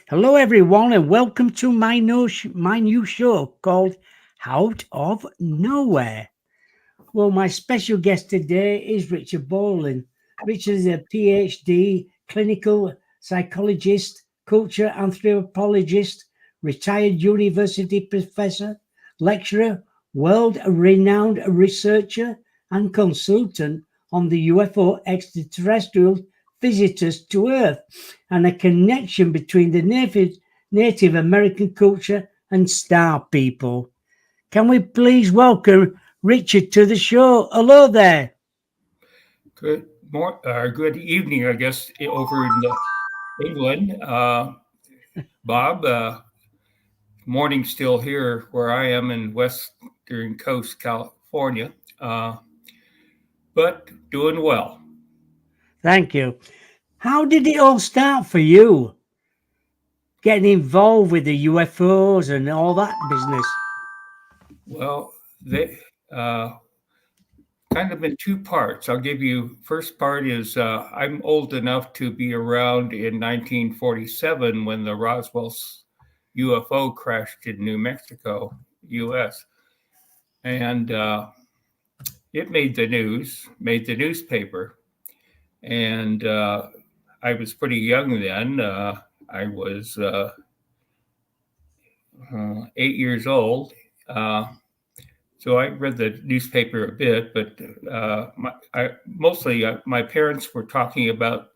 Hello, everyone, and welcome to my new show called Out of Nowhere. Well, my special guest today is Richard Bowling. Richard is a PhD, clinical psychologist, culture anthropologist, retired university professor, lecturer, world renowned researcher, and consultant on the UFO extraterrestrial visitors to Earth and a connection between the Native American culture and star people. Can we please welcome Richard to the show? Hello there. Good evening, I guess, over in England. Bob, morning still here where I am in Western Coast, California, uh, but doing well. Thank you. How did it all start for you? Getting involved with the UFOs and all that business. Well, they kind of in two parts. I'll give you first part is I'm old enough to be around in 1947 when the Roswell UFO crashed in New Mexico, U.S. And it made the news, made the newspaper, and I was pretty young then. I was 8 years old, uh, so I read the newspaper a bit. But mostly my parents were talking about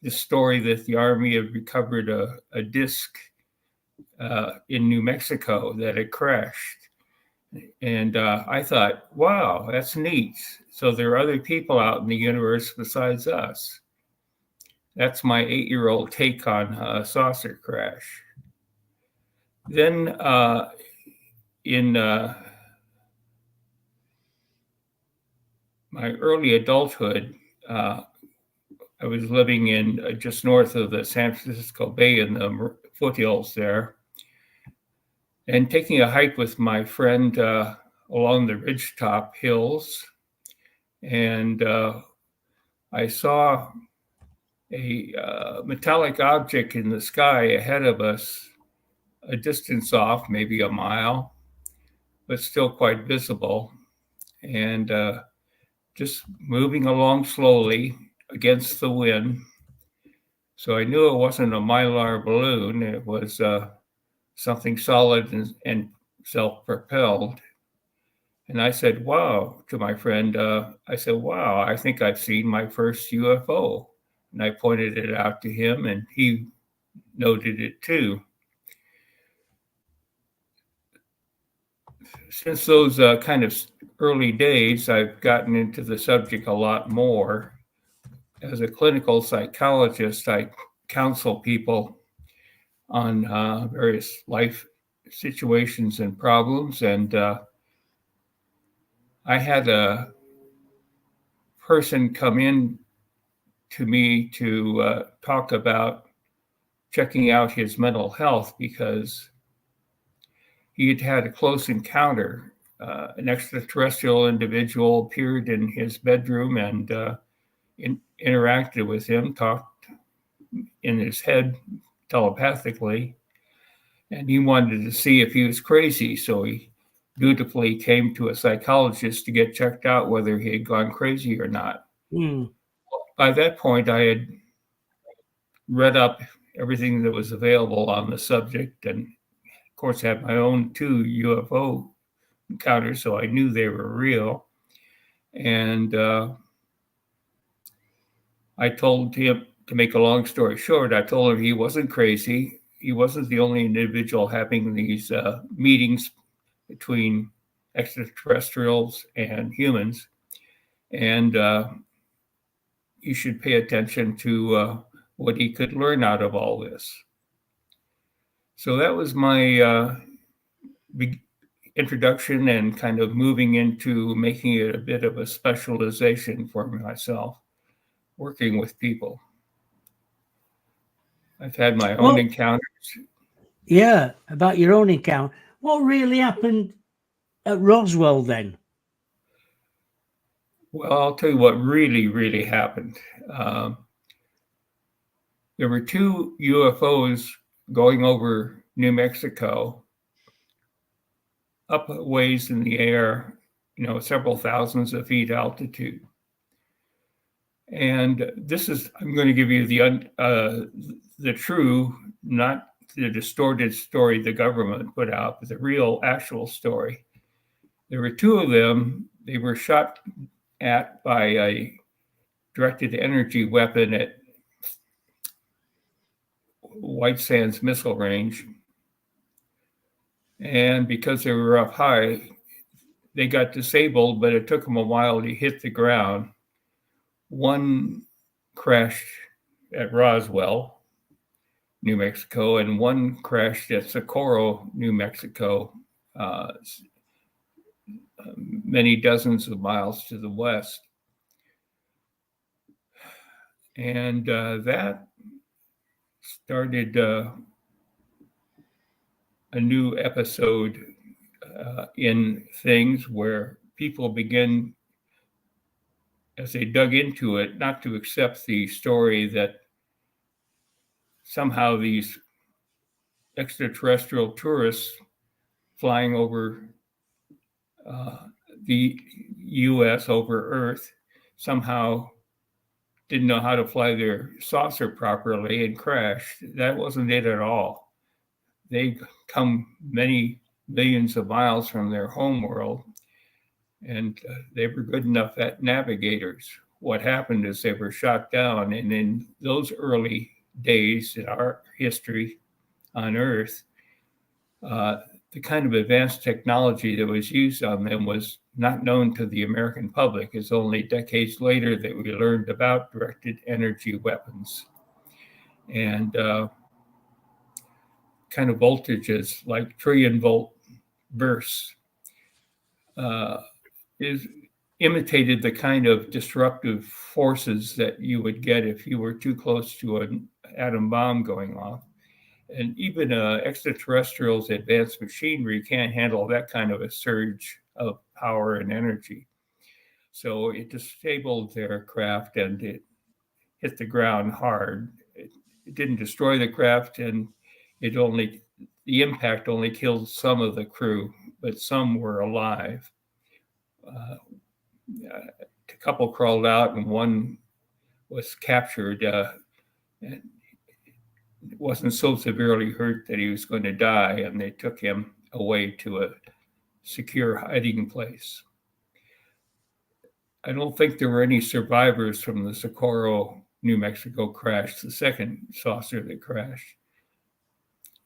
the story that the Army had recovered a disc in New Mexico that had crashed. And I thought, wow, that's neat. So there are other people out in the universe besides us. That's my 8-year-old take on a saucer crash. Then in my early adulthood, uh, I was living in just north of the San Francisco Bay in the foothills there, and taking a hike with my friend along the ridgetop hills. And I saw a metallic object in the sky ahead of us, a distance off, maybe a mile, but still quite visible, and just moving along slowly against the wind. So I knew it wasn't a mylar balloon, it was something solid and self propelled. And I said, wow, to my friend, I said, wow, I think I've seen my first UFO. And I pointed it out to him, and he noted it too. Since those kind of early days, I've gotten into the subject a lot more. As a clinical psychologist, I counsel people on various life situations and problems. And I had a person come in to me to talk about checking out his mental health because he had had a close encounter. An extraterrestrial individual appeared in his bedroom and interacted with him, talked in his head telepathically, and he wanted to see if he was crazy. So he dutifully came to a psychologist to get checked out whether he had gone crazy or not. Hmm. By that point, I had read up everything that was available on the subject, and of course, had my own two UFO encounters, so I knew they were real. And I told him, to make a long story short, I told him he wasn't crazy. He wasn't the only individual having these meetings between extraterrestrials and humans. And you should pay attention to what he could learn out of all this. So that was my introduction and kind of moving into making it a bit of a specialization for myself, working with people. I've had my own Well, encounters. yeah, about your own encounter. What really happened at Roswell then? Well, I'll tell you what really, really happened. Um, there were two UFOs going over New Mexico, up a ways in the air, several thousands of feet altitude. And this is, I'm going to give you the true, not the distorted story the government put out, but the real, actual story. There were two of them. They were shot at by a directed energy weapon at White Sands Missile Range. And because they were up high, they got disabled, but it took them a while to hit the ground. One crashed at Roswell, New Mexico, and one crashed at Socorro, New Mexico, many dozens of miles to the west. And that started a new episode in things where people begin, as they dug into it, not to accept the story that somehow these extraterrestrial tourists flying over the U.S. over Earth somehow didn't know how to fly their saucer properly and crashed. That wasn't it at all. They come many millions of miles from their home world, and they were good enough at navigators. What happened is they were shot down, and in those early days in our history on Earth, the kind of advanced technology that was used on them was not known to the American public. It's only decades later that we learned about directed energy weapons and kind of voltages like trillion volt bursts is imitated the kind of disruptive forces that you would get if you were too close to an atom bomb going off. And even extraterrestrials' advanced machinery can't handle that kind of a surge of power and energy. So it disabled their craft and it hit the ground hard. It didn't destroy the craft, and the impact only killed some of the crew, but some were alive. A couple crawled out and one was captured. And wasn't so severely hurt that he was going to die, and they took him away to a secure hiding place. I don't think there were any survivors from the Socorro, New Mexico crash, the second saucer that crashed.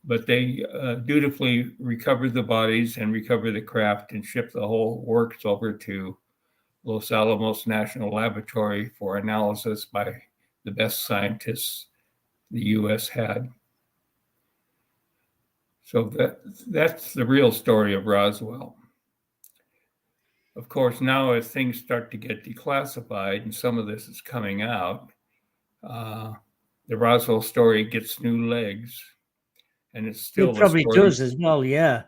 But they dutifully recovered the bodies and recovered the craft and shipped the whole works over to Los Alamos National Laboratory for analysis by the best scientists the U.S. had. So that's the real story of Roswell. Of course, now as things start to get declassified and some of this is coming out, the Roswell story gets new legs, and it's still It probably does as well, yeah.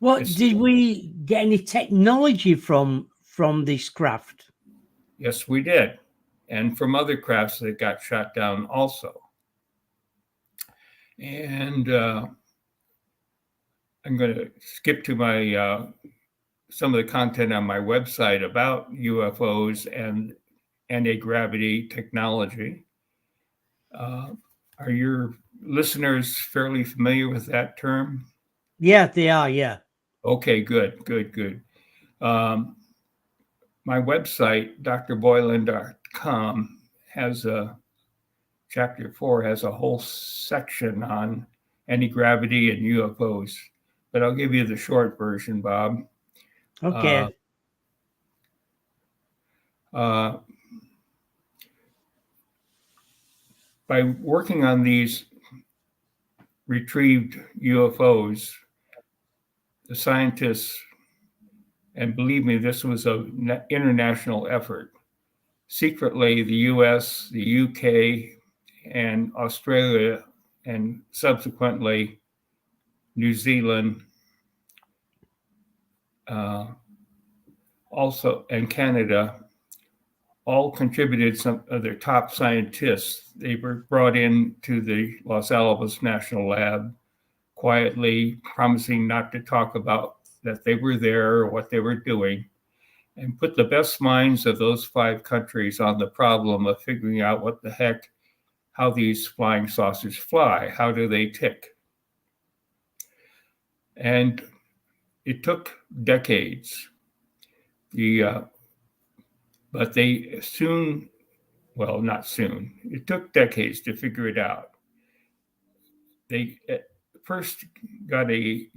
What did we get any technology from this craft? Yes, we did, and from other crafts that got shot down also. And I'm going to skip to my some of the content on my website about UFOs and anti-gravity technology. Are your listeners fairly familiar with that term? Yeah, they are, yeah. Okay, good. My website, drboylan.com, has chapter 4 has a whole section on anti-gravity and UFOs, but I'll give you the short version, Bob. Okay. By working on these retrieved UFOs, the scientists, and believe me, this was an international effort. Secretly, the US, the UK, and Australia, and subsequently New Zealand, also, and Canada, all contributed some of their top scientists. They were brought in to the Los Alamos National Lab quietly, promising not to talk about that they were there or what they were doing, and put the best minds of those 5 countries on the problem of figuring out what the heck, how these flying saucers fly, how do they tick. And it took decades. But they soon, well, not soon, it took decades to figure it out. They first got they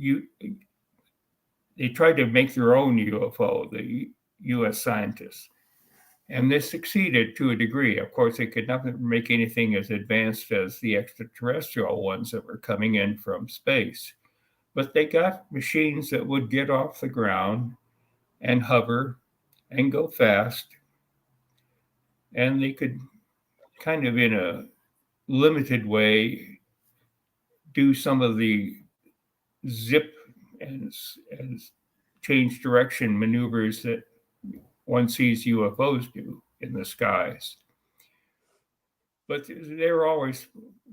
tried to make their own UFO, the US scientists, and they succeeded to a degree. Of course, they could not make anything as advanced as the extraterrestrial ones that were coming in from space. But they got machines that would get off the ground and hover and go fast. And they could kind of in a limited way do some of the zip and change direction maneuvers that one sees UFOs do in the skies. But they were always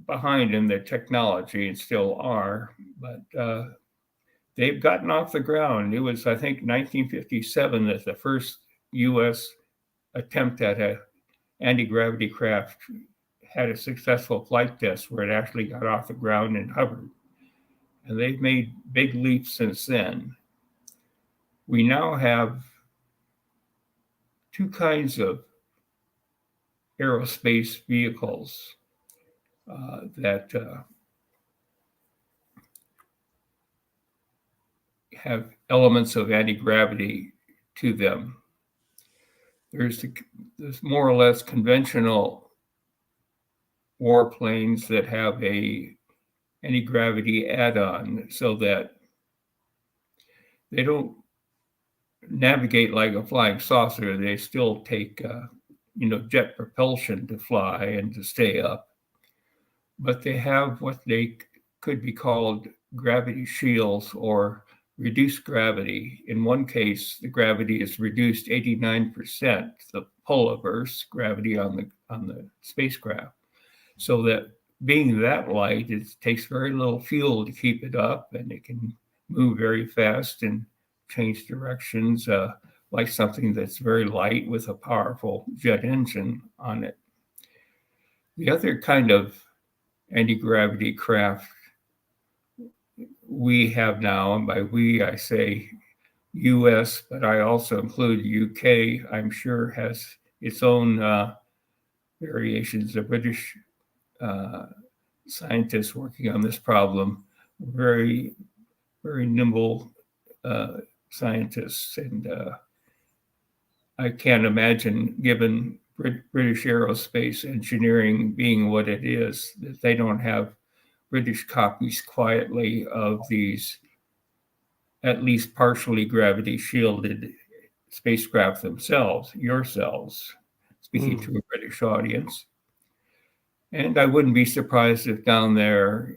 behind in the technology and still are. But they've gotten off the ground. It was, I think, 1957 that the first U.S. attempt at an anti-gravity craft had a successful flight test where it actually got off the ground and hovered. And they've made big leaps since then. We now have 2 kinds of aerospace vehicles that have elements of anti-gravity to them. There's more or less conventional warplanes that have a anti-gravity add-on so that they don't navigate like a flying saucer. They still take jet propulsion to fly and to stay up. But they have what they could be called gravity shields or reduced gravity. In one case, the gravity is reduced 89%, the pull of Earth's gravity on the spacecraft, so that being that light, it takes very little fuel to keep it up, and it can move very fast and change directions like something that's very light with a powerful jet engine on it. The other kind of anti-gravity craft we have now, and by we I say US, but I also include UK, I'm sure has its own variations. The British scientists working on this problem, very, very nimble scientists. And I can't imagine, given British aerospace engineering being what it is, that they don't have British copies quietly of these at least partially gravity shielded spacecraft themselves, yourselves, speaking to a British audience. And I wouldn't be surprised if down there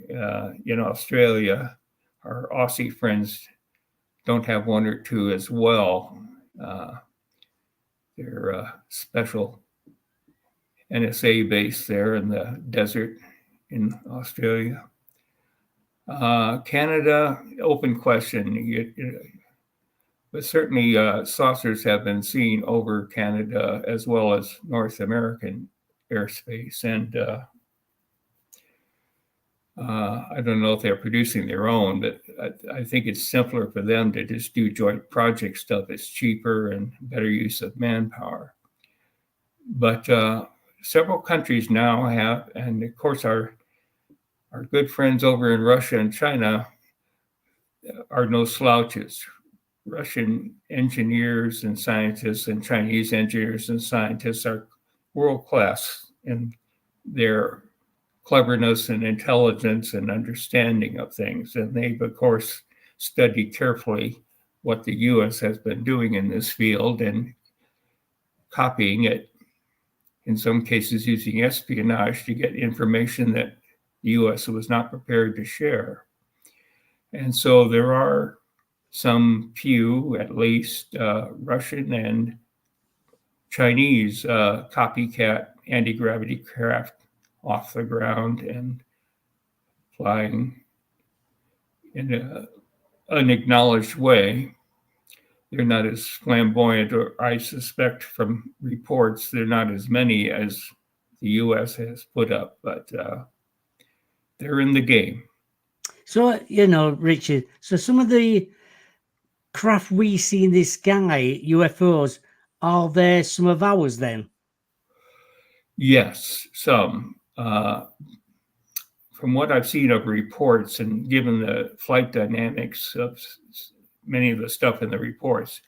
in Australia, our Aussie friends don't have 1 or 2 as well. They're special NSA base there in the desert in Australia. Canada, open question. But certainly saucers have been seen over Canada as well as North American airspace. And I don't know if they're producing their own, but I think it's simpler for them to just do joint project stuff. It's cheaper and better use of manpower. But several countries now have, and of course our good friends over in Russia and China are no slouches. Russian engineers and scientists and Chinese engineers and scientists are world-class in their cleverness and intelligence and understanding of things. And they've, of course, studied carefully what the U.S. has been doing in this field and copying it, in some cases using espionage to get information that the U.S. was not prepared to share. And so there are some few, at least, Russian and Chinese copycat anti-gravity craft off the ground and flying in an unacknowledged way. They're not as flamboyant, or I suspect from reports, they're not as many as the U.S. has put up, but they're in the game. So, Richard, so some of the craft we see in the sky, UFOs, are there some of ours then? Yes, some. From what I've seen of reports and given the flight dynamics of many of the stuff in the reports,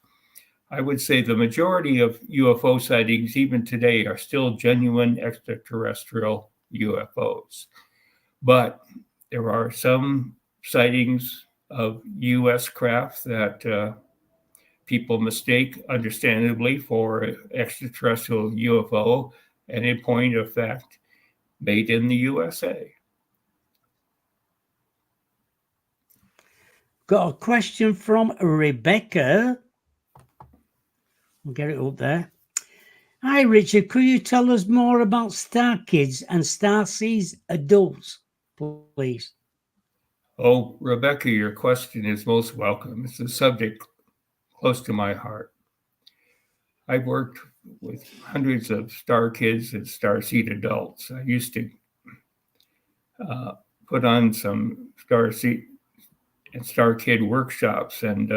I would say the majority of UFO sightings, even today, are still genuine extraterrestrial UFOs. But there are some sightings of U.S. craft that people mistake, understandably, for extraterrestrial UFO, and in point of fact, made in the USA. Got a question from Rebecca. We'll get it up there. Hi, Richard. Could you tell us more about Star Kids and Star Seeds adults, please? Oh, Rebecca, your question is most welcome. It's a subject close to my heart. I've worked with hundreds of Star Kids and Star Seed adults. I used to put on some Star Seed and Star Kid workshops and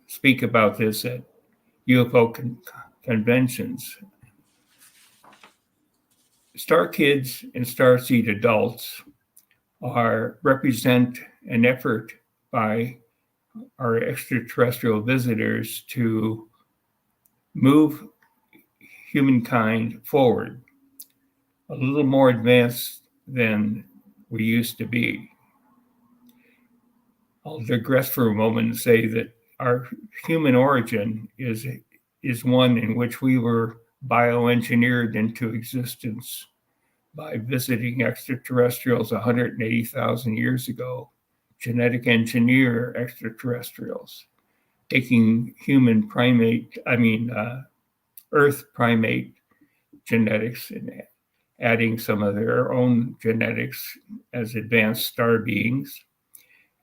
speak about this at UFO conventions. Star Kids and Star Seed adults represent an effort by our extraterrestrial visitors to move humankind forward, a little more advanced than we used to be. I'll digress for a moment and say that our human origin is one in which we were bioengineered into existence by visiting extraterrestrials 180,000 years ago, genetic engineer extraterrestrials, taking Earth primate genetics and adding some of their own genetics as advanced star beings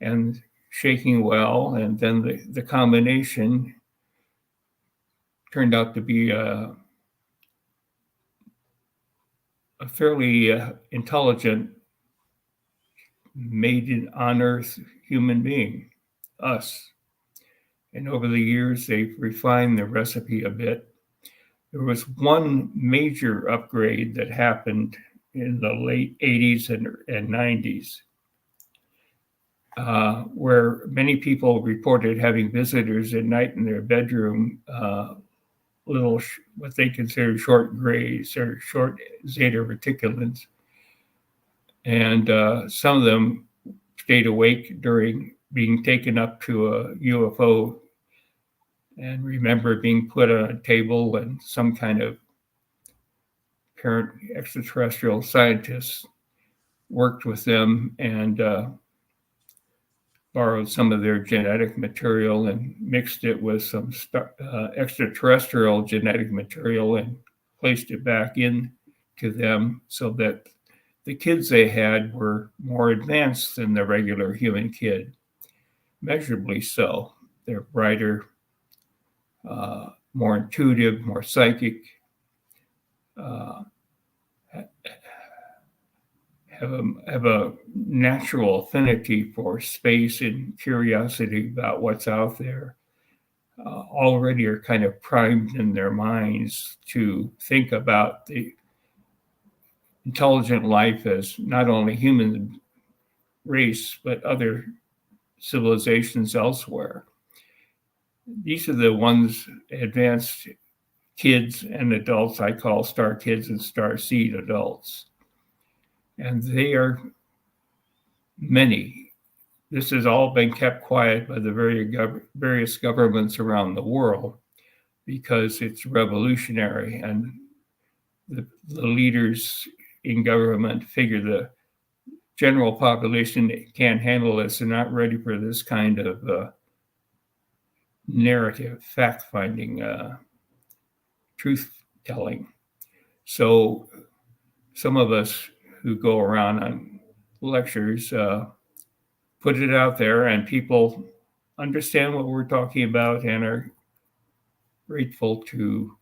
and shaking well. And then the combination turned out to be a fairly intelligent, made on Earth human being, us. And over the years, they've refined the recipe a bit. There was one major upgrade that happened in the late 80s and 90s, where many people reported having visitors at night in their bedroom, little what they consider short grays or short zeta reticulans. And some of them stayed awake during being taken up to a UFO and remember being put on a table and some kind of parent extraterrestrial scientist worked with them and borrowed some of their genetic material and mixed it with some extraterrestrial genetic material and placed it back in to them so that the kids they had were more advanced than the regular human kid, measurably so. They're brighter, more intuitive, more psychic, have a natural affinity for space and curiosity about what's out there. Already are kind of primed in their minds to think about the intelligent life as not only human race, but other civilizations elsewhere. These are the ones, advanced kids and adults, I call Star Kids and Star Seed adults. And they are many. This has all been kept quiet by the various governments around the world because it's revolutionary, and the leaders in government figure the general population can't handle this. They're not ready for this kind of narrative, fact-finding, telling. So some of us who go around on lectures put it out there, and people understand what we're talking about and are grateful to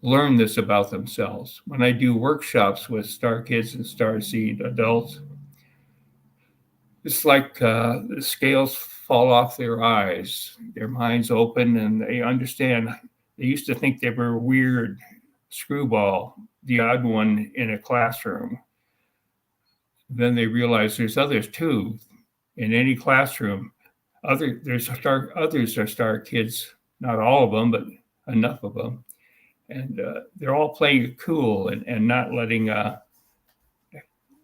learn this about themselves. When I do workshops with Star Kids and Star Seed adults, it's like the scales fall off their eyes, their minds open, and they understand. They used to think they were weird, screwball, the odd one in a classroom. Then they realize there's others too in any classroom. Others are Star Kids, not all of them, but enough of them. And they're all playing it cool and not letting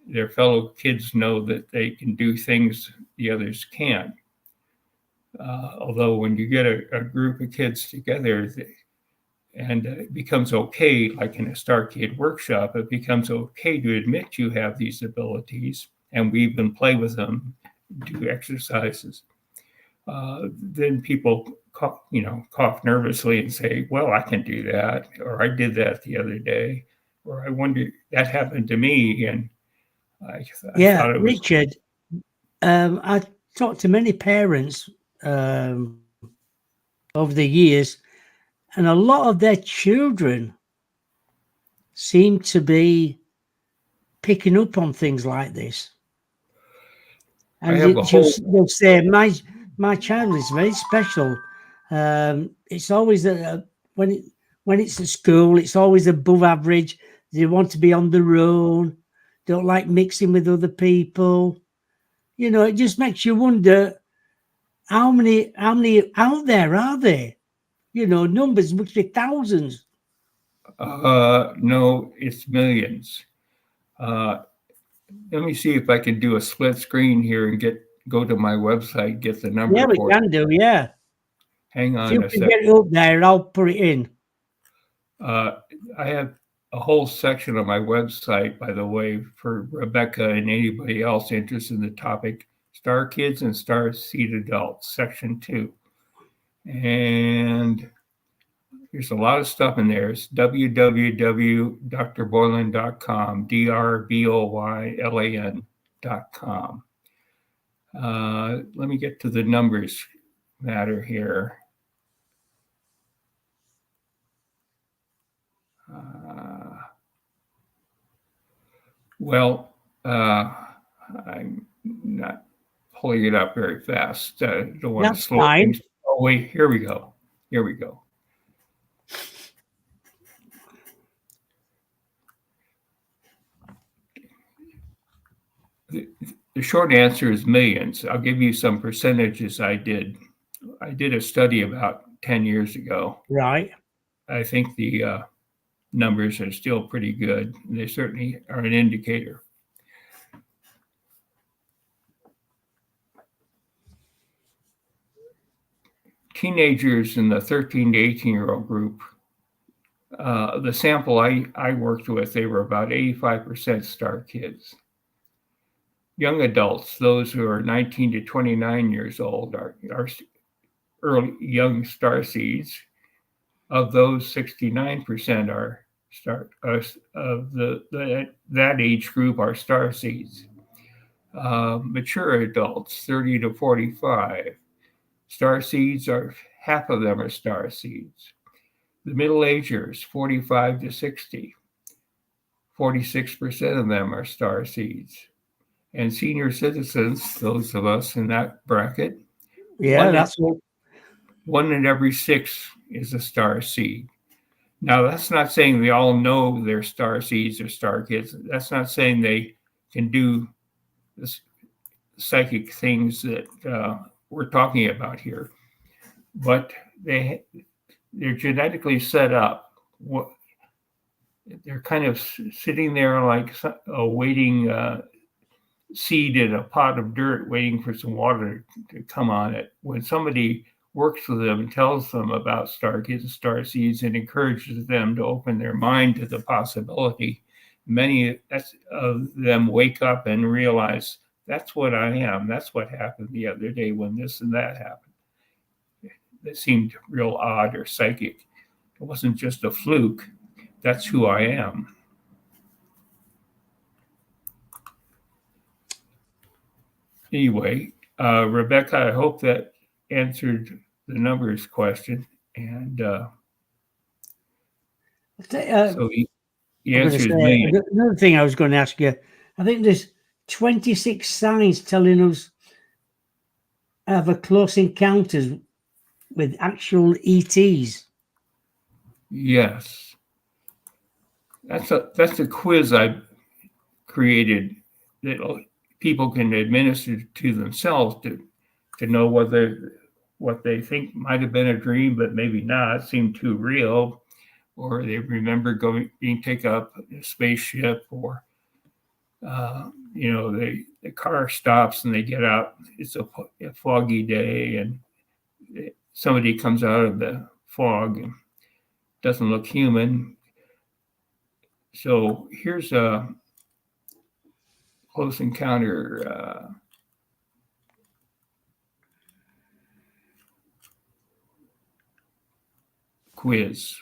their fellow kids know that they can do things the others can't. Although when you get a group of kids together and it becomes okay, like in a Star Kid workshop, it becomes okay to admit you have these abilities, and we even play with them, do exercises. Then people cough nervously and say, well, I can do that, or I did that the other day, or I wonder, that happened to me. And I thought it was... Richard, I talked to many parents over the years, and a lot of their children seem to be picking up on things like this. And they'll say, my child is very special. It's always when it's at school, it's always above average. They want to be on their own, don't like mixing with other people. It just makes you wonder how many out there are there? Numbers must be thousands. No, it's millions. Let me see if I can do a split screen here and go to my website, get the number. Yeah, we can do. Yeah. Hang on. If you can get it up there, I'll put it in. I have a whole section on my website, by the way, for Rebecca and anybody else interested in the topic: Star Kids and Star Seed Adults, Section 2. And there's a lot of stuff in there. It's www.drboylan.com, drboylan.com. Let me get to the numbers matter here. I'm not pulling it up very fast. Don't want That's to slow fine. things. Oh, wait, here we go. The short answer is millions. I'll give you some percentages I did. I did a study about 10 years ago. Right. I think the numbers are still pretty good. They certainly are an indicator. Teenagers in the 13 to 18-year-old group, the sample I worked with, they were about 85% Star Kids. Young adults, those who are 19 to 29 years old, are early young Star Seeds. Of those, 69% are that age group are Star Seeds. Mature adults, 30 to 45. Star Seeds are half of them are Star Seeds. The middle agers, 45 to 60. 46% of them are Star Seeds. And senior citizens, those of us in that bracket, one in every 6 is a Star Seed. Now, that's not saying they all know they're Star Seeds or Star Kids. That's not saying they can do this psychic things that we're talking about here. But they're genetically set up. They're kind of sitting there like a waiting seed in a pot of dirt, waiting for some water to come on it. When somebody works with them and tells them about Star Kids and Star Seeds and encourages them to open their mind to the possibility, many of them wake up and realize, that's what I am. That's what happened the other day when this and that happened. that seemed real odd or psychic. It wasn't just a fluke. That's who I am. Anyway, Rebecca, I hope that answered the numbers question. And so the I'm going to answer is say million. another thing I was going to ask you. I think there's 26 signs telling us of a close encounters with actual ETs. Yes, that's a quiz I created that people can administer to themselves to know whether what they think might have been a dream, but maybe not, seemed too real, or they remember being taken up in a spaceship, or the car stops and they get out. It's a foggy day, and somebody comes out of the fog and doesn't look human. So here's a close encounter quiz.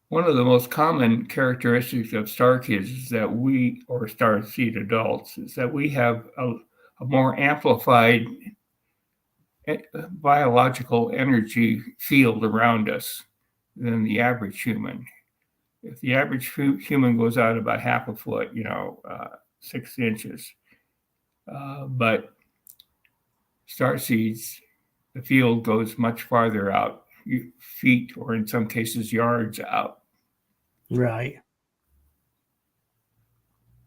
One of the most common characteristics of star kids is that or star seed adults, is that we have a more amplified biological energy field around us than the average human. If the average human goes out about half a foot, 6 inches, but star seeds, the field goes much farther out, feet or in some cases yards out. Right.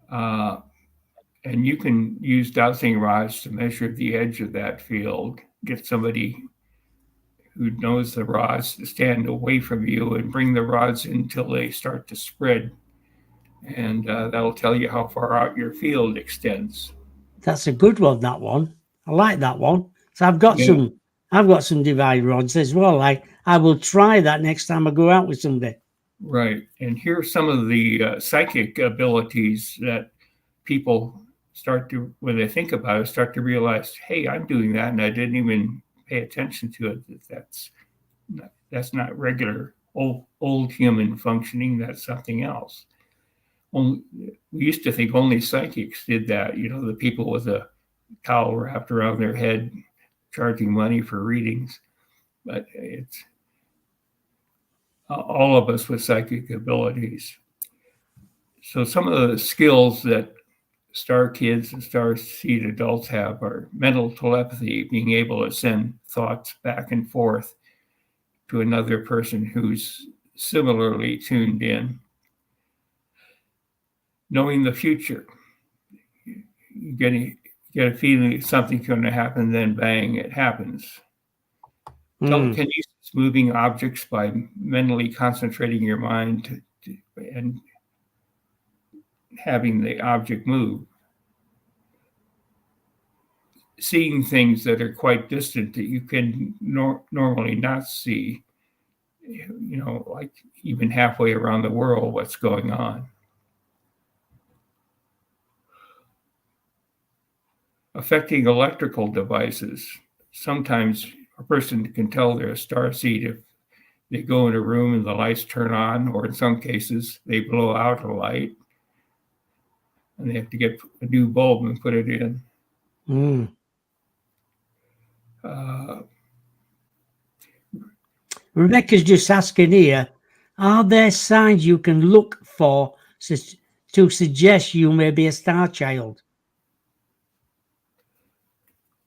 And you can use dowsing rods to measure the edge of that field, get somebody who knows the rods to stand away from you and bring the rods until they start to spread. And that'll tell you how far out your field extends. That's a good one, that one. I like that one. So I've got some divide rods as well. I will try that next time I go out with somebody. Right. And here's some of the psychic abilities that people when they think about it, start to realize, hey, I'm doing that, and I didn't even pay attention to it. That's not regular old human functioning. That's something else. We used to think only psychics did that. The people with a towel wrapped around their head, charging money for readings. But it's all of us with psychic abilities. So some of the skills that star kids and star seed adults have are mental telepathy, being able to send thoughts back and forth to another person who's similarly tuned in. Knowing the future. You get a feeling something's going to happen, then bang, it happens. Telekinesis, moving objects by mentally concentrating your mind and having the object move. Seeing things that are quite distant that you can normally not see, like even halfway around the world, what's going on. Affecting electrical devices. Sometimes a person can tell they're a star seed if they go in a room and the lights turn on, or in some cases, they blow out a light and they have to get a new bulb and put it in. Rebecca's just asking here, are there signs you can look for to suggest you may be a star child?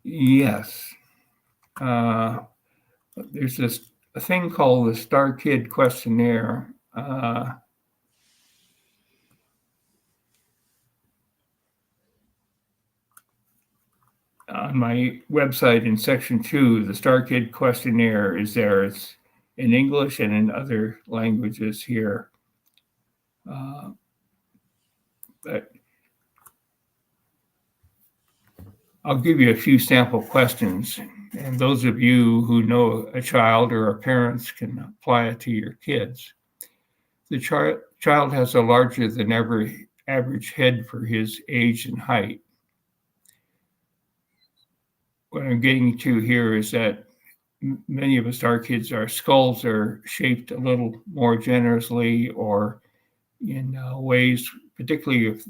Yes. There's a thing called the Star Kid questionnaire. On my website in section 2, the Star Kid questionnaire is there. It's in English and in other languages here. But I'll give you a few sample questions, and those of you who know a child or are parents can apply it to your kids. The child has a larger than average head for his age and height. What I'm getting to here is that many of us, our kids, our skulls are shaped a little more generously or in ways, particularly if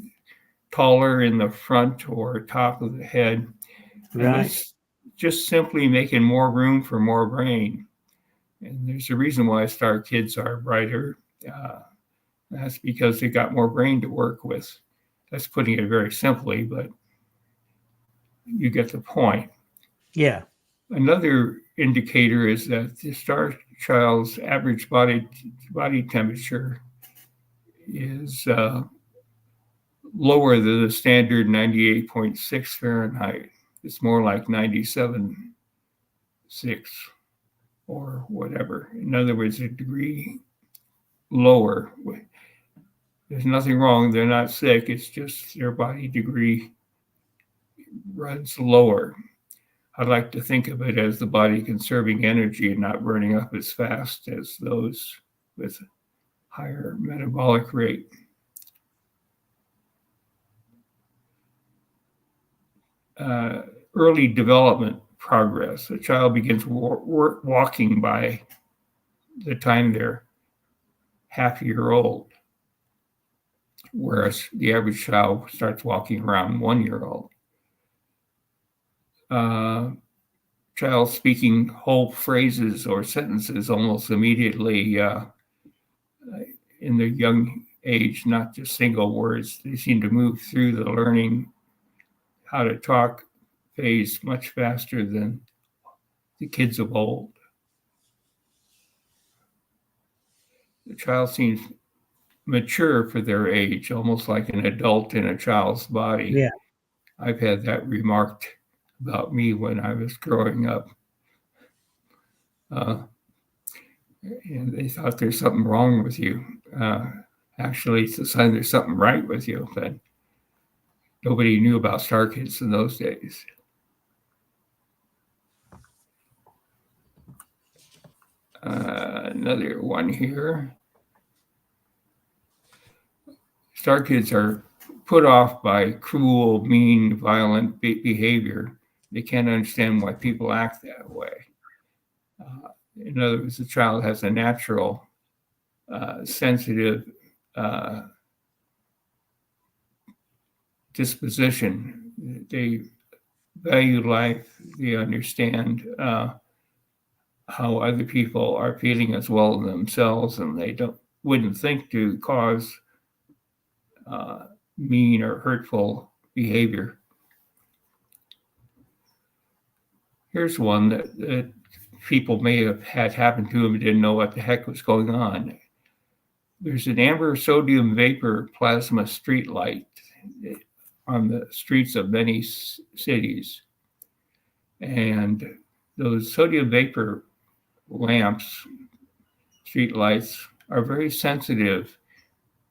taller in the front or top of the head. And Right. it's just simply making more room for more brain. And there's a reason why star kids are brighter. That's because they got more brain to work with. That's putting it very simply, but you get the point. Yeah. Another indicator is that the star child's average body temperature is lower than the standard 98.6 Fahrenheit. It's more like 97.6 or whatever. In other words, a degree lower. There's nothing wrong. They're not sick. It's just their body degree runs lower. I like to think of it as the body conserving energy and not burning up as fast as those with higher metabolic rate. Early development progress. A child begins walking by the time they're half a year old, whereas the average child starts walking around 1 year old. Child speaking whole phrases or sentences almost immediately in their young age, not just single words. They seem to move through the learning how to talk phase much faster than the kids of old. The child seems mature for their age, almost like an adult in a child's body. Yeah. I've had that remarked about me when I was growing up. And they thought there's something wrong with you. Actually, it's a sign there's something right with you, but nobody knew about star kids in those days. Another one here. Star kids are put off by cruel, mean, violent behavior. They can't understand why people act that way. In other words, the child has a natural, sensitive disposition. They value life. They understand how other people are feeling as well as themselves, and they wouldn't think to cause mean or hurtful behavior. Here's one that people may have had happen to them and didn't know what the heck was going on. There's an amber sodium vapor plasma street light on the streets of many cities. And those sodium vapor lamps, street lights, are very sensitive,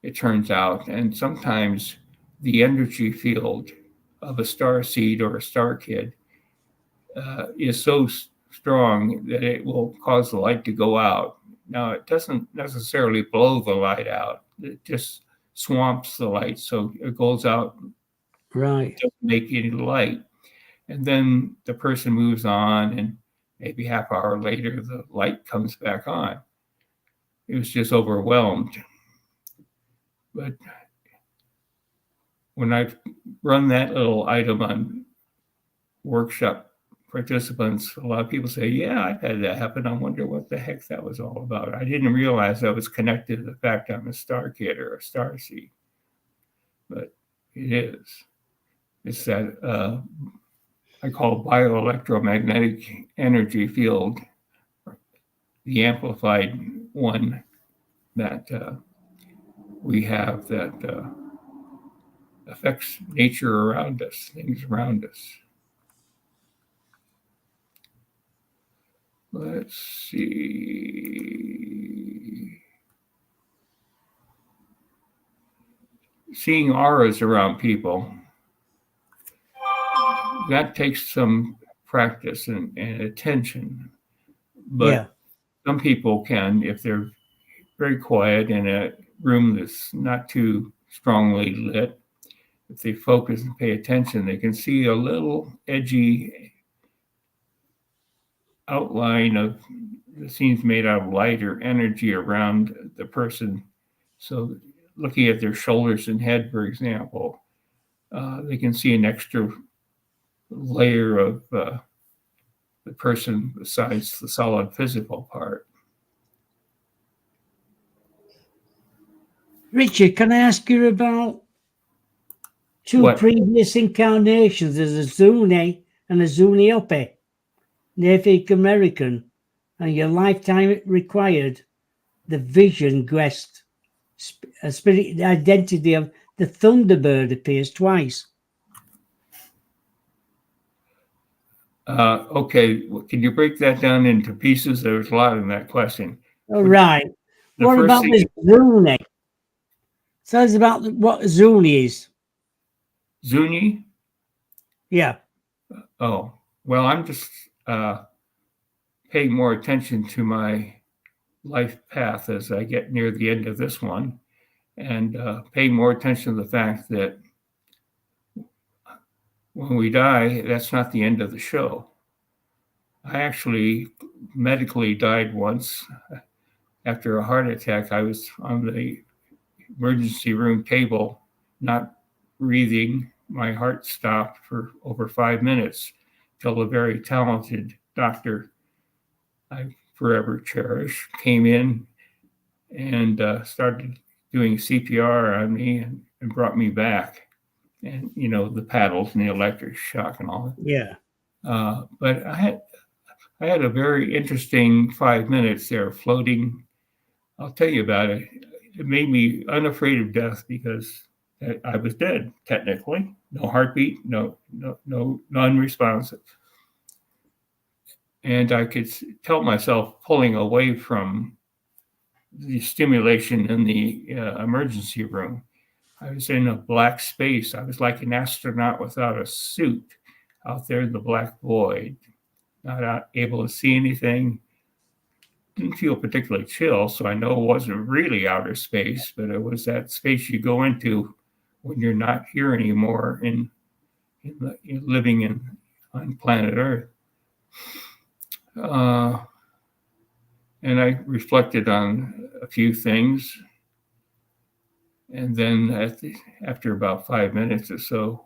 it turns out. And sometimes the energy field of a star seed or a star kid is so strong that it will cause the light to go out. Now, it doesn't necessarily blow the light out. It just swamps the light, so it goes out, Right. doesn't make any light. And then the person moves on, and maybe half hour later, the light comes back on. It was just overwhelmed. But when I run that little item on workshop participants, a lot of people say, yeah, I've had that happen. I wonder what the heck that was all about. I didn't realize that was connected to the fact I'm a star kid or a star seed. But it is. It's that I call bioelectromagnetic energy field, the amplified one that we have that affects nature around us, things around us. Let's see. Seeing auras around people. that takes some practice and attention. Yeah. But some people can, if they're very quiet in a room that's not too strongly lit, if they focus and pay attention, they can see a little edgy outline of the scenes made out of light or energy around the person. So, looking at their shoulders and head, for example, they can see an extra layer of the person besides the solid physical part. Richard, can I ask you about two What? previous incarnations as a Zuni and a Zuniope, Native American, and your lifetime required the vision quest, a spirit identity of the Thunderbird appears twice. Okay, can you break that down into pieces? There was a lot in that question. All right. The What first about thing, the Zuni? Tell us about what Zuni is. Zuni. Yeah. Oh, well, I'm just paying more attention to my life path as I get near the end of this one, and paying more attention to the fact that when we die, that's not the end of the show. I actually medically died once after a heart attack. I was on the emergency room table, not breathing. My heart stopped for over 5 minutes till a very talented doctor I forever cherish came in and started doing CPR on me and brought me back. And, you know, the paddles and the electric shock and all that. Yeah. But I had a very interesting 5 minutes there floating. I'll tell you about it. It made me unafraid of death because I was dead technically, no heartbeat, no non-responsive, and I could tell myself pulling away from the stimulation in the emergency room. I was in a black space. I was like an astronaut without a suit out there in the black void, not able to see anything. Didn't feel particularly chill, so I know it wasn't really outer space, but it was that space you go into when you're not here anymore in living on planet Earth. And I reflected on a few things, and then after about 5 minutes or so,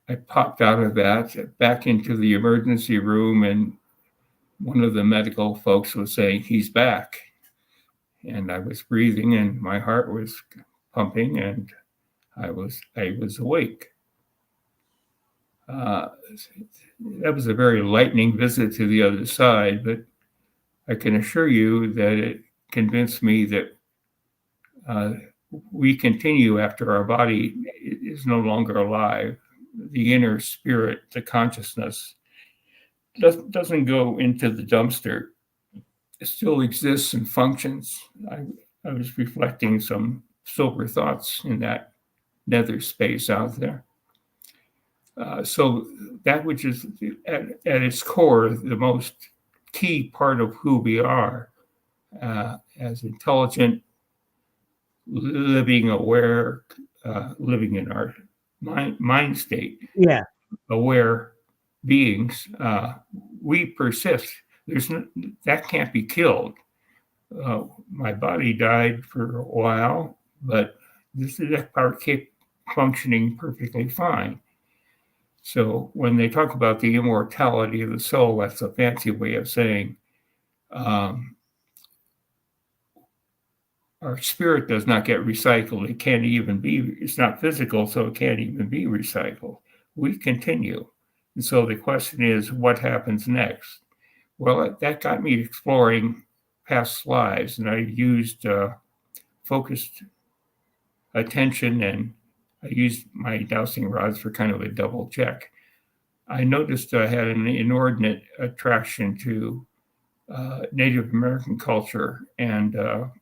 I popped out of that back into the emergency room, and one of the medical folks was saying, "He's back." And I was breathing and my heart was pumping and I was awake. That was a very lightning visit to the other side, but I can assure you that it convinced me that we continue after our body is no longer alive. The inner spirit, the consciousness, doesn't go into the dumpster. It still exists and functions. I was reflecting some sober thoughts in that nether space out there. So that which is at its core the most key part of who we are as intelligent, living aware, living in our mind state, Yeah. aware beings, we persist. That can't be killed. My body died for a while, but that part kept functioning perfectly fine. So when they talk about the immortality of the soul, that's a fancy way of saying our spirit does not get recycled. It can't even be, it's not physical, so it can't even be recycled. We continue. And so the question is, what happens next? Well, that got me exploring past lives, and I used focused attention, and I used my dowsing rods for kind of a double check. I noticed I had an inordinate attraction to Native American culture, and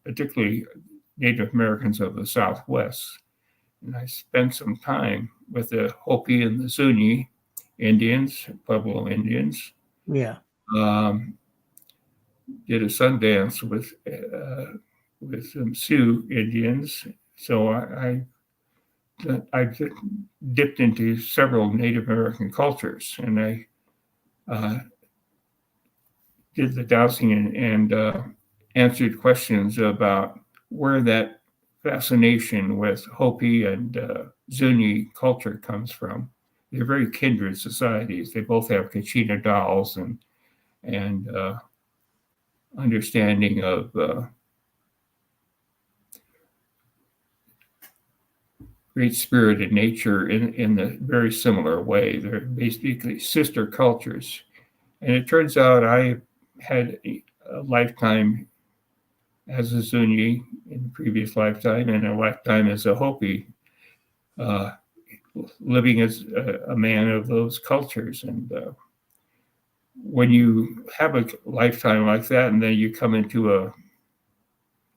particularly Native Americans of the Southwest. And I spent some time with the Hopi and the Zuni Indians, Pueblo Indians. Yeah. Um, did a Sundance with some Sioux Indians. So I dipped into several Native American cultures, and I uh, did the dowsing and answered questions about where that fascination with Hopi and Zuni culture comes from. They're very kindred societies. They both have Kachina dolls and understanding of great spirit in nature in a very similar way. They're basically sister cultures. And it turns out I had a lifetime as a Zuni in a previous lifetime and a lifetime as a Hopi, uh, living as a man of those cultures. And when you have a lifetime like that, and then you come into a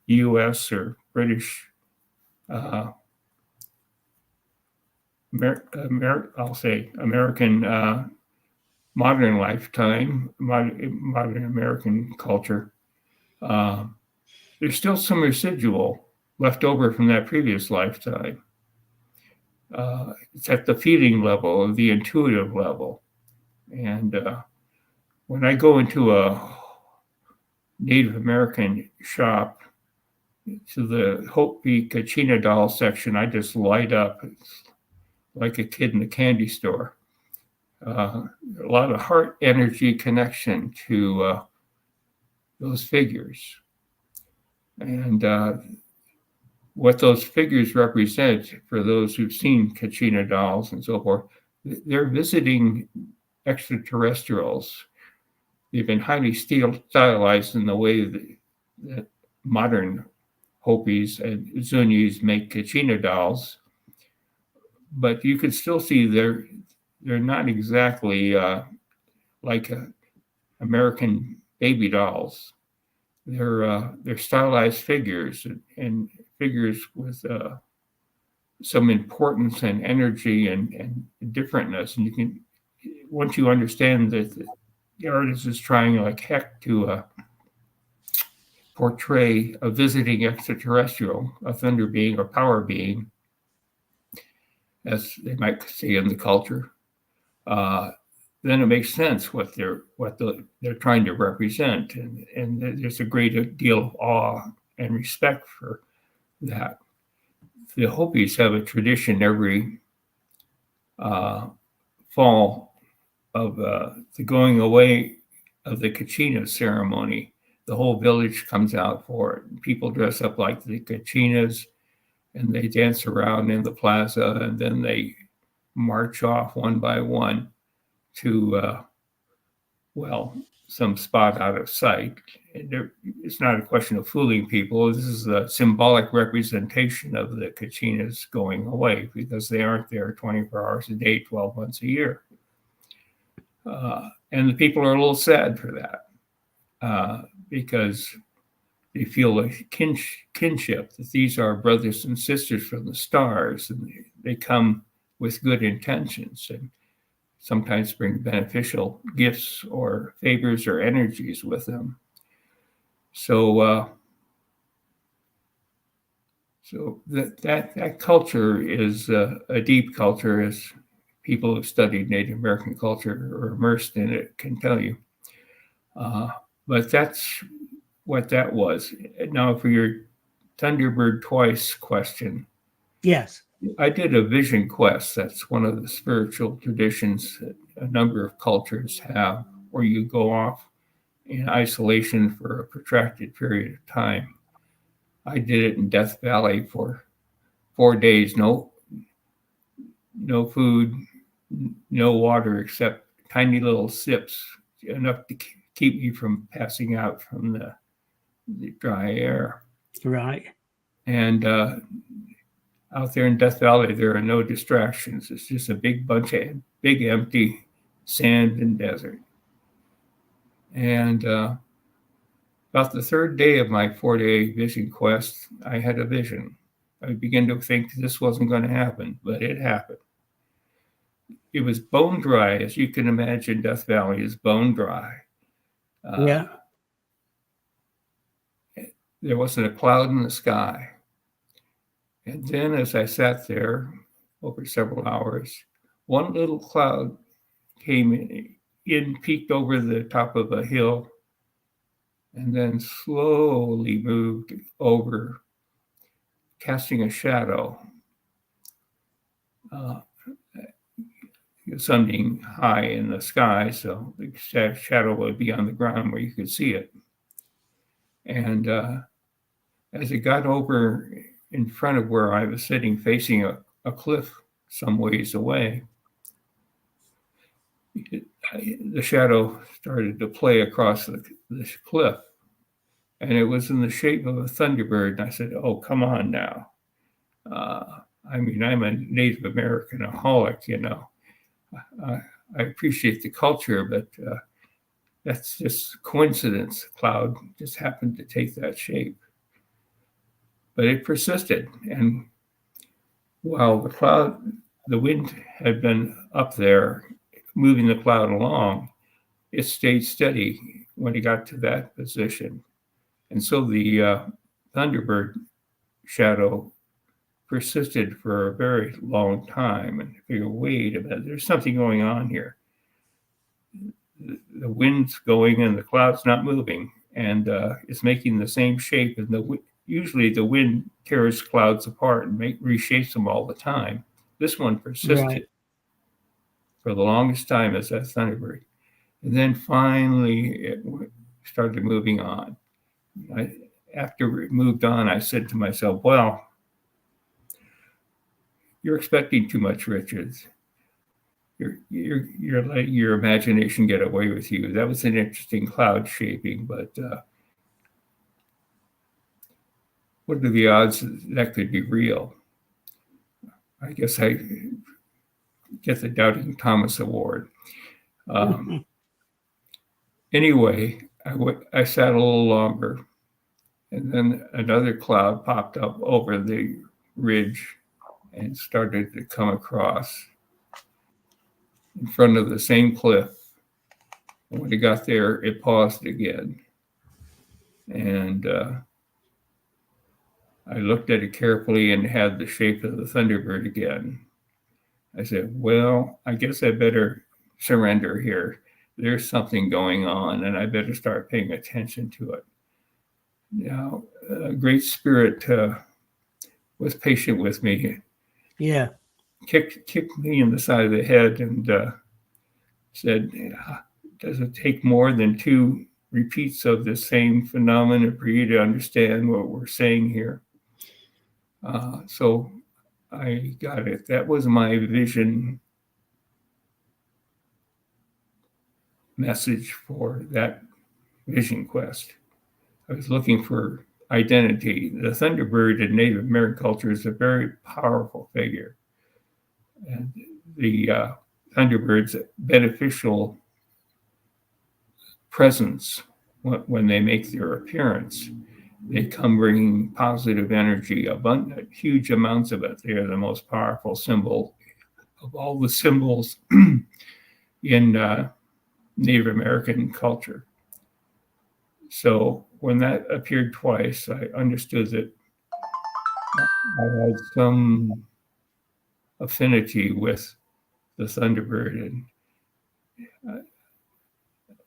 U.S. or British, uh, I'll say American modern lifetime, modern American culture, uh, there's still some residual left over from that previous lifetime. It's at the feeling level, the intuitive level. And when I go into a Native American shop to the Hopi Kachina doll section, I just light up like a kid in a candy store. A lot of heart energy connection to those figures. And what those figures represent for those who've seen Kachina dolls and so forth, they're visiting extraterrestrials. They've been highly stylized in the way that modern Hopis and Zunis make Kachina dolls, but you can still see they're not exactly like American baby dolls. They're stylized figures and figures with some importance and energy and differentness. And you can, once you understand that the artist is trying like heck to portray a visiting extraterrestrial, a thunder being or power being, as they might say in the culture, uh, then it makes sense what they're trying to represent, and there's a great deal of awe and respect for that. The Hopis have a tradition every fall of the going away of the Kachina ceremony. The whole village comes out for it. People dress up like the Kachinas and they dance around in the plaza, and then they march off one by one to, some spot out of sight. It's not a question of fooling people. This is a symbolic representation of the Kachinas going away because they aren't there 24 hours a day, 12 months a year. And the people are a little sad for that because they feel a kinship, that these are brothers and sisters from the stars, and they come with good intentions and sometimes bring beneficial gifts or favors or energies with them. So that culture is a deep culture, as people who've studied Native American culture or immersed in it can tell you. But that's what that was. Now, for your Thunderbird Twice question, Yes. I did a vision quest. That's one of the spiritual traditions that a number of cultures have, where you go off in isolation for a protracted period of time. I did it in Death Valley for 4 days. No food, no water except tiny little sips, enough to keep me from passing out from the dry air. Right. And out there in Death Valley, there are no distractions. It's just a big bunch of big empty sand and desert. And about the third day of my 4-day vision quest, I had a vision. I began to think this wasn't going to happen, but it happened. it was bone dry, as you can imagine. Death Valley is bone dry. Yeah. There wasn't a cloud in the sky. And then, as I sat there over several hours, one little cloud came in, peeked over the top of a hill, and then slowly moved over, casting a shadow, something high in the sky, so the shadow would be on the ground where you could see it. And as it got over in front of where I was sitting, facing a cliff some ways away, the shadow started to play across the cliff. And it was in the shape of a thunderbird. And I said, "Oh, come on now. I mean, I'm a Native Americanaholic, you know. I appreciate the culture, but that's just coincidence. The cloud just happened to take that shape." But it persisted. And while the wind had been up there, moving the cloud along, it stayed steady when it got to that position. And so the Thunderbird shadow persisted for a very long time. And I figured, wait a minute, there's something going on here. The wind's going and the cloud's not moving, and it's making the same shape. And usually the wind tears clouds apart and reshapes them all the time. This one persisted for the longest time as that Thunderbird. And then finally it started moving on. After it moved on, I said to myself, well, you're expecting too much, Richards. You're letting your imagination get away with you. That was an interesting cloud shaping, but what are the odds that could be real? I guess I get the Doubting Thomas Award. Anyway, I sat a little longer, and then another cloud popped up over the ridge and started to come across in front of the same cliff. And when it got there, it paused again. And I looked at it carefully and had the shape of the Thunderbird again. I said, well, I guess I better surrender here. There's something going on, and I better start paying attention to it. Now, Great Spirit was patient with me. Yeah. Kicked me in the side of the head and said, does it take more than 2 repeats of the same phenomenon for you to understand what we're saying here? So I got it. That was my vision message for that vision quest. I was looking for identity. The Thunderbird in Native American culture is a very powerful figure. And the Thunderbird's beneficial presence when they make their appearance, they come bringing positive energy, abundant, huge amounts of it. They are the most powerful symbol of all the symbols in Native American culture. So when that appeared twice, I understood that I had some affinity with the Thunderbird. And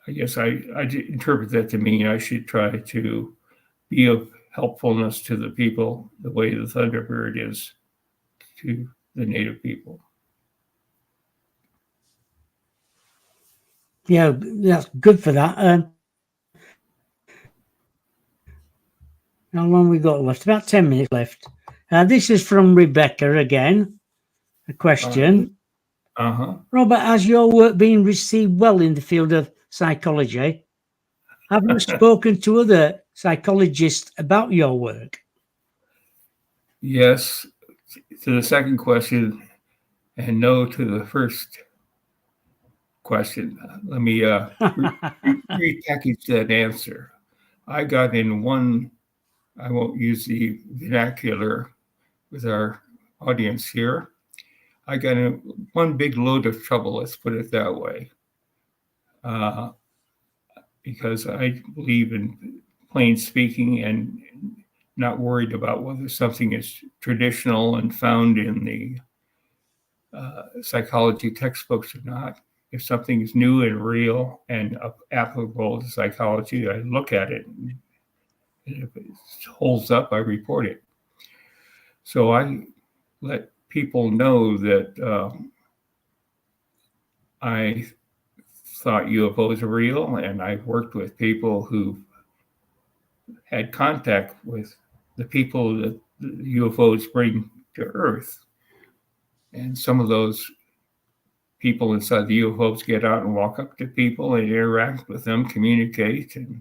I guess I interpret that to mean I should try to be of helpfulness to the people the way the Thunderbird is to the Native people. Yeah, that's good for that. How long we got left? About 10 minutes left. This is from Rebecca again. A question. Robert, has your work been received well in the field of psychology? Have you spoken to other psychologists about your work? Yes, to the second question, and no to the first question. Let me repackage that answer. I got in one, I won't use the vernacular with our audience here. I got one big load of trouble, let's put it that way, uh, because I believe in plain speaking and not worried about whether something is traditional and found in the psychology textbooks or not. If something is new and real and applicable to psychology, I look at it. And if it holds up, I report it. So I let people know that I thought UFOs were real, and I worked with people who had contact with the people that the UFOs bring to Earth. And some of those people inside the UFOs get out and walk up to people and interact with them, communicate, and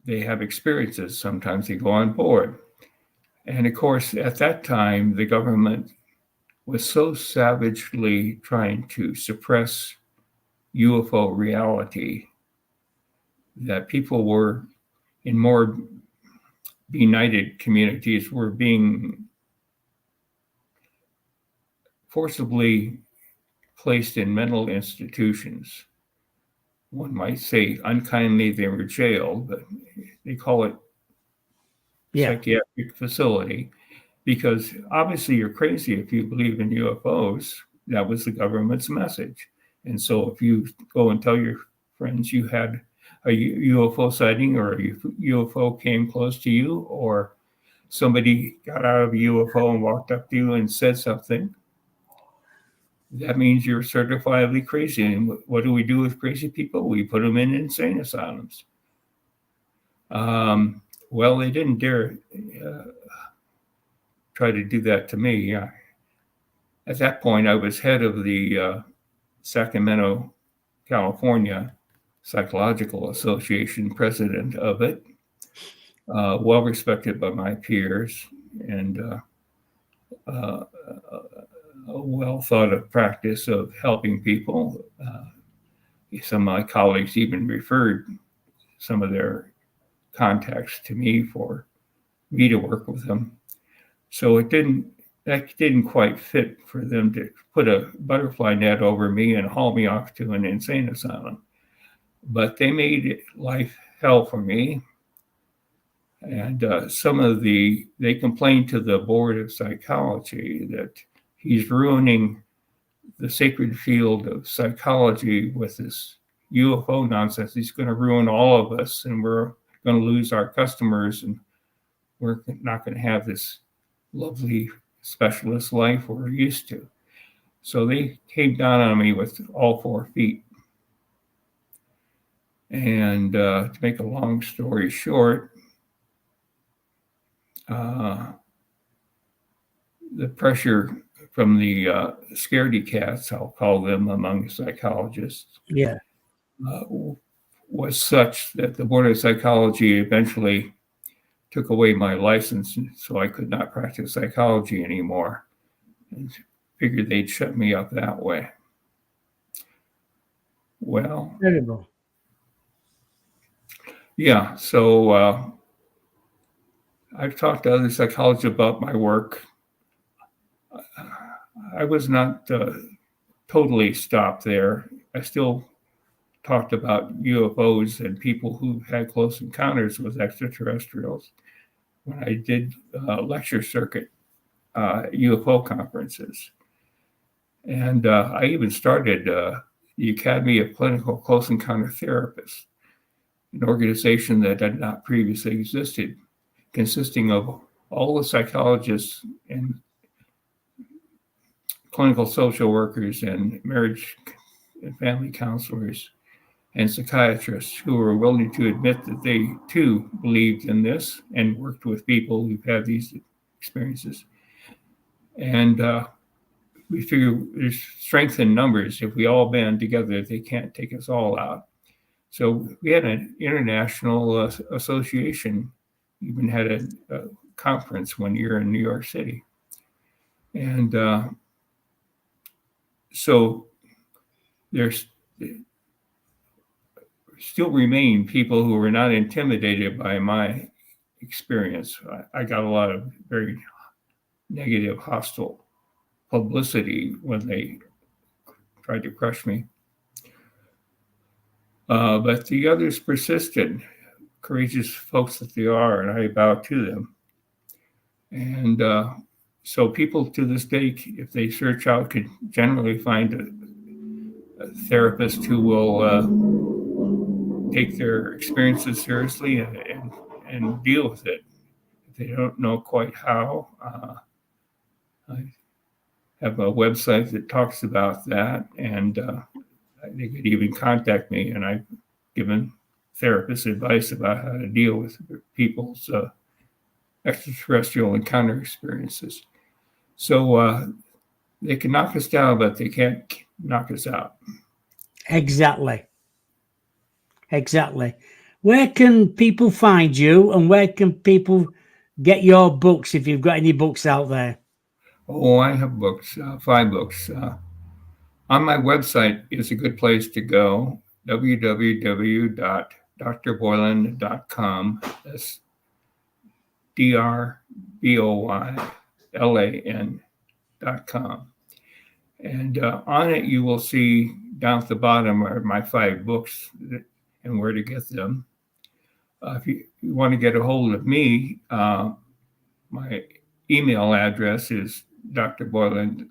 they have experiences. Sometimes they go on board. And of course, at that time, the government was so savagely trying to suppress UFO reality that people were in more benighted communities were being forcibly placed in mental institutions. One might say unkindly they were jailed, but they call it psychiatric facility because obviously you're crazy if you believe in UFOs. That was the government's message. And so if you go and tell your friends you had a UFO sighting or a UFO came close to you, or somebody got out of a UFO and walked up to you and said something, that means you're certifiably crazy. And what do we do with crazy people? We put them in insane asylums. Well, they didn't dare try to do that to me. At that point, I was head of the Sacramento, California Psychological Association, president of it, well respected by my peers, and a well thought of practice of helping people. Some of my colleagues even referred some of their contacts to me for me to work with them. So that didn't quite fit for them to put a butterfly net over me and haul me off to an insane asylum. But they made life hell for me. And they complained to the board of psychology that he's ruining the sacred field of psychology with this UFO nonsense. He's going to ruin all of us, and we're going to lose our customers, and we're not going to have this lovely specialist life we're used to. So they came down on me with all 4 feet. And to make a long story short, the pressure from the scaredy cats, I'll call them among psychologists, was such that the Board of Psychology eventually took away my license, so I could not practice psychology anymore. And figured they'd shut me up that way. Well, terrible. Yeah, so I've talked to other psychologists about my work. I was not totally stopped there. I still talked about UFOs and people who had close encounters with extraterrestrials when I did lecture circuit UFO conferences. And I even started the Academy of Clinical Close Encounter Therapists, an organization that had not previously existed, consisting of all the psychologists and clinical social workers and marriage and family counselors and psychiatrists who were willing to admit that they too believed in this and worked with people who've had these experiences. And we figure there's strength in numbers. If we all band together, they can't take us all out. So we had an international association, even had a conference one year in New York City. And so there's still remain people who were not intimidated by my experience. I got a lot of very negative, hostile publicity when they tried to crush me. But the others persisted, courageous folks that they are, and I bow to them. And so people to this day, if they search out, could generally find a therapist who will take their experiences seriously and deal with it. If they don't know quite how, I have a website that talks about that, and they could even contact me, and I've given therapists advice about how to deal with people's extraterrestrial encounter experiences. So they can knock us down, but they can't knock us out. Exactly. Exactly. Where can people find you, and where can people get your books if you've got any books out there? Oh, I have books, 5 books. On my website is a good place to go, www.drboylan.com. That's DRBOYLAN.com. And on it, you will see down at the bottom are my 5 books and where to get them. If you want to get a hold of me, my email address is drboylan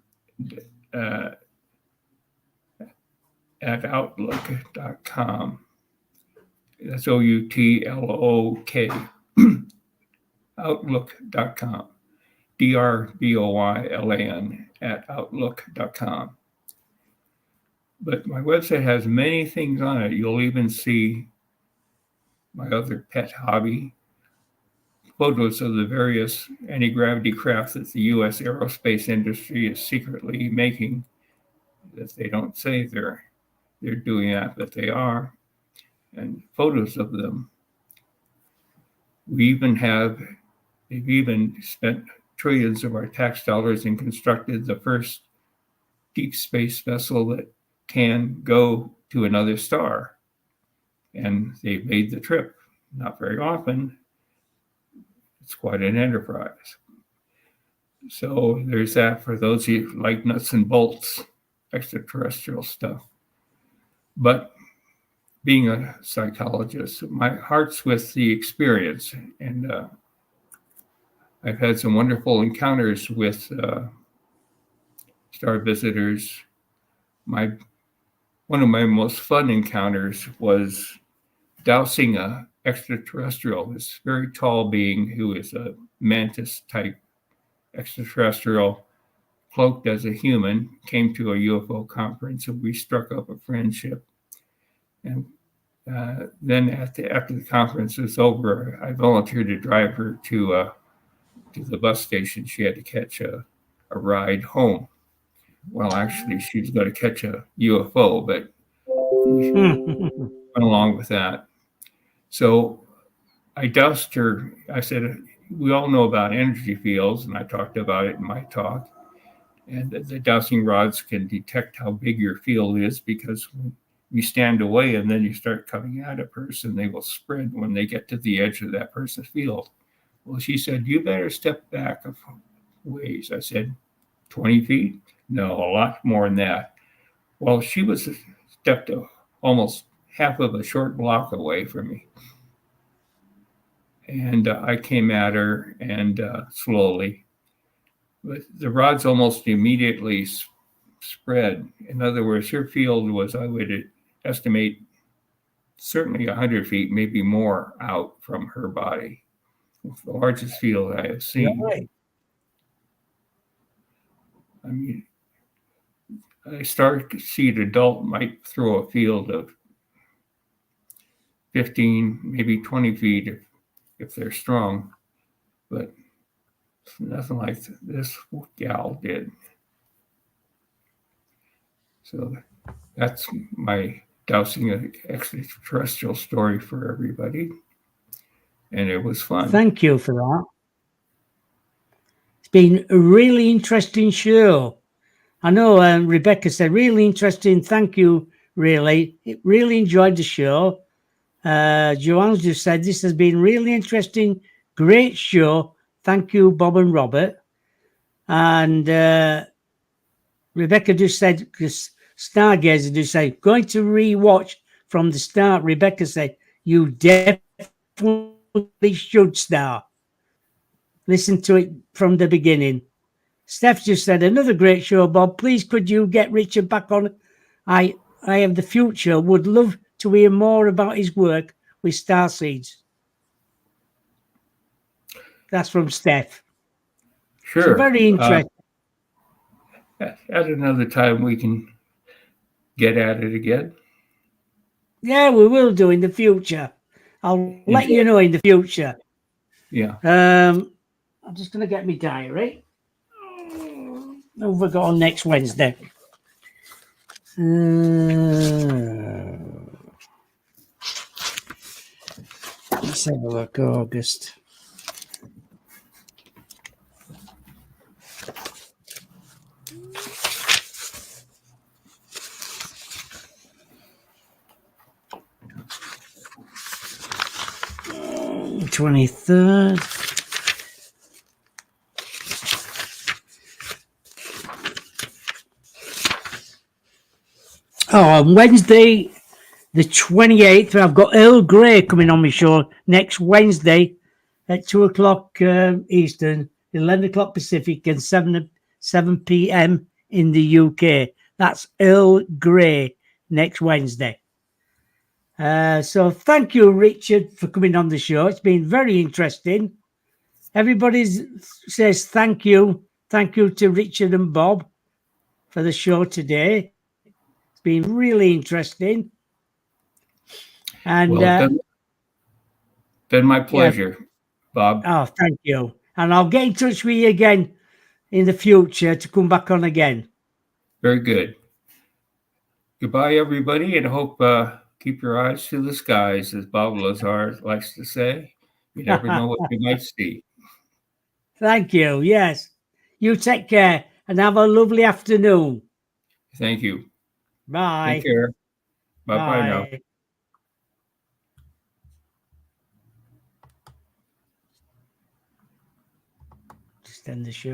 at outlook.com. That's OUTLOK, outlook.com. DRBOYLAN at outlook.com. But my website has many things on it. You'll even see my other pet hobby, photos of the various anti-gravity craft that the U.S. aerospace industry is secretly making, that they don't say they're doing that, but they are, and photos of them. They've even spent trillions of our tax dollars and constructed the first deep space vessel that can go to another star. And they've made the trip. Not very often. It's quite an enterprise. So there's that for those of you who like nuts and bolts, extraterrestrial stuff. But being a psychologist, my heart's with the experience. And I've had some wonderful encounters with star visitors. One of my most fun encounters was dousing a extraterrestrial, this very tall being who is a mantis type extraterrestrial, cloaked as a human, came to a UFO conference, and we struck up a friendship. And then after the conference was over, I volunteered to drive her to the bus station. She had to catch a ride home. Well, actually, she was going to catch a UFO, but we went along with that. So I doused her. I said, we all know about energy fields, and I talked about it in my talk. And the dowsing rods can detect how big your field is, because when you stand away and then you start coming at a person, they will spread when they get to the edge of that person's field. Well, she said, you better step back a ways. I said, 20 feet? No, a lot more than that. Well, she was stepped almost half of a short block away from me. And I came at her, and slowly. But the rods almost immediately spread. In other words, her field was, I would estimate, certainly 100 feet, maybe more out from her body. It's the largest field I have seen. Right. I mean, a star-seed adult might throw a field of 15, maybe 20 feet if they're strong, but nothing like this gal did. So that's my dousing an extraterrestrial story for everybody, and it was fun. Thank you for that. It's been a really interesting show. I know Rebecca said really interesting. Thank you, really. Really enjoyed the show. Joanne's just said this has been really interesting, Great show. Thank you, Bob and Robert. And Rebecca just said, because Stargazer just said, going to rewatch from the start. Rebecca said, you definitely should start. Listen to it from the beginning. Steph just said, another great show, Bob. Please could you get Richard back on? I have the future. Would love to hear more about his work with Starseeds. That's from Steph. So Sure. very interesting. At another time, we can get at it again. Yeah, we will do in the future. I'll let Enjoy. you know in the future. Yeah. I'm just going to get my diary. What have we got on next Wednesday? Let's have a look. August. Uh, 23rd. Oh, on Wednesday, the 28th, I've got Earl Grey coming on my show next Wednesday at 2 o'clock Eastern, 11 o'clock Pacific, and 7 p.m. in the UK. That's Earl Grey next Wednesday. So thank you, Richard, for coming on the show. It's been very interesting. Everybody says thank you. Thank you to Richard and Bob for the show today. It's been really interesting. And Well, been my yeah, pleasure, Bob. oh, thank you. And I'll get in touch with you again in the future to come back on again. Very good. Goodbye, everybody, and hope keep your eyes to the skies, as Bob Lazar likes to say. You never know what you might see. Thank you. Yes. You take care and have a lovely afternoon. Thank you. Take Bye. care. Bye bye now. Bye. Just end the show.